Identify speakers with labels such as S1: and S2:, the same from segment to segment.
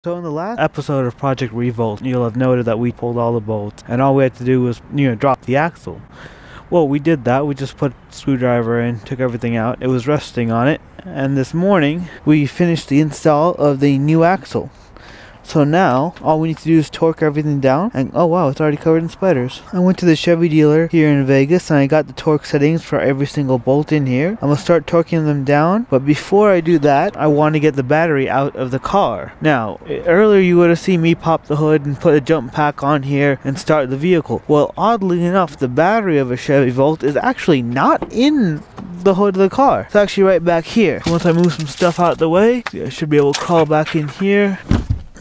S1: So in the last episode of Project ReVolt, you'll have noted that we pulled all the bolts, and all we had to do was, drop the axle. Well, we did that. We just put a screwdriver in, took everything out. It was resting on it, and this morning we finished the install of the new axle. So now, all we need to do is torque everything down, and oh wow, it's already covered in spiders. I went to the Chevy dealer here in Vegas, and I got the torque settings for every single bolt in here. I'm gonna start torquing them down, but before I do that, I want to get the battery out of the car. Now, earlier you would have seen me pop the hood and put a jump pack on here and start the vehicle. Well, oddly enough, the battery of a Chevy Volt is actually not in the hood of the car. It's actually right back here. Once I move some stuff out of the way, I should be able to crawl back in here.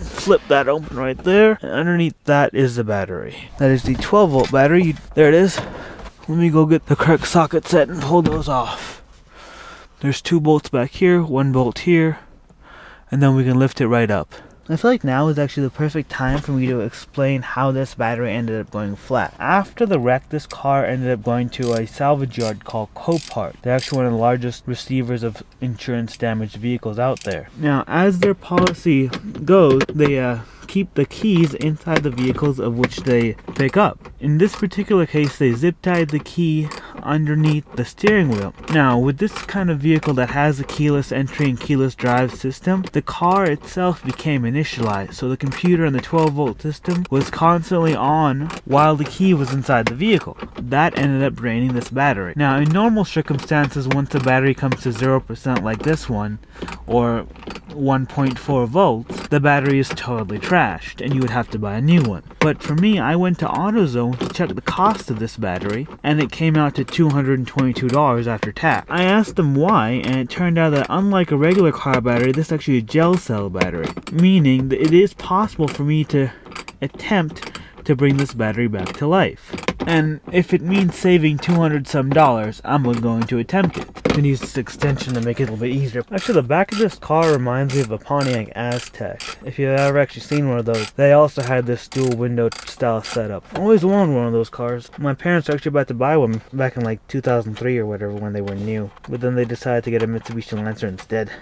S1: Flip that open right there, and underneath that is the battery. That is the 12-volt battery. There it is. Let me go get the correct socket set and pull those off. There's 2 bolts back here, 1 bolt here, and then we can lift it right up. I feel like now is actually the perfect time for me to explain how this battery ended up going flat. After the wreck, this car ended up going to a salvage yard called Copart. They're actually one of the largest receivers of insurance damaged vehicles out there. Now, as their policy goes, they keep the keys inside the vehicles of which they pick up. In this particular case, they zip tied the key underneath the steering wheel. Now, with this kind of vehicle that has a keyless entry and keyless drive system, the car itself became initialized, so the computer and the 12-volt system was constantly on while the key was inside the vehicle. That ended up draining this battery. Now, in normal circumstances, once the battery comes to 0% like this one, or 1.4 volts, the battery is totally trashed and you would have to buy a new one. But for me, I went to AutoZone to check the cost of this battery, and it came out to $222 after tax. I asked them why, and it turned out that unlike a regular car battery, this is actually a gel cell battery, meaning that it is possible for me to attempt to bring this battery back to life. And if it means saving $200 some, I'm going to attempt it. I'm going to use this extension to make it a little bit easier. Actually, the back of this car reminds me of a Pontiac Aztec. If you've ever actually seen one of those, they also had this dual window style setup. I always wanted one of those cars. My parents were actually about to buy one back in like 2003 or whatever when they were new. But then they decided to get a Mitsubishi Lancer instead.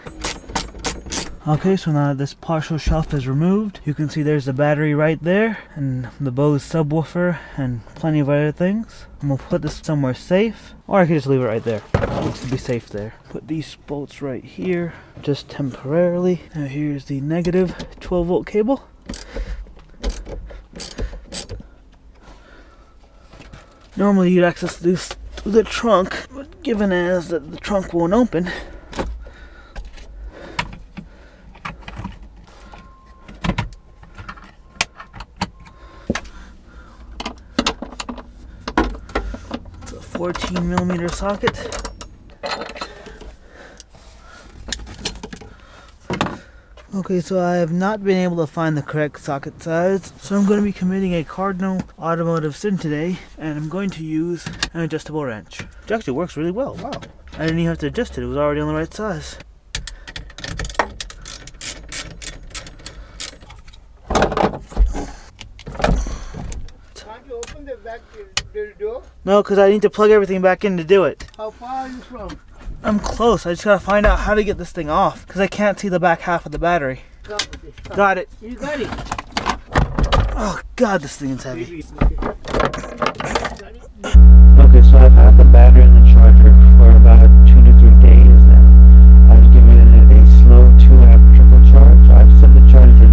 S1: Okay, so now that this partial shelf is removed, you can see there's the battery right there, and the Bose subwoofer, and plenty of other things. I'm going to put this somewhere safe, or I could just leave it right there. It needs to be safe there. Put these bolts right here, just temporarily. Now here's the negative 12-volt cable. Normally you'd access this through the trunk, but given as that the trunk won't open, it's a 14mm socket. Okay, so I have not been able to find the correct socket size, so I'm going to be committing a cardinal automotive sin today, and I'm going to use an adjustable wrench. It actually works really well, wow. I didn't even have to adjust it, it was already on the right size.
S2: Can't you open the back door?
S1: No, because I need to plug everything back in to do it.
S2: How far are you from?
S1: I'm close, I just gotta find out how to get this thing off, because I can't see the back half of the battery. Got it.
S2: You got it.
S1: Oh god, this thing is heavy. Okay, so I've had the battery in the charger for about 2 to 3 days now. I've given it a slow 2 amp trickle charge. I've set the charger to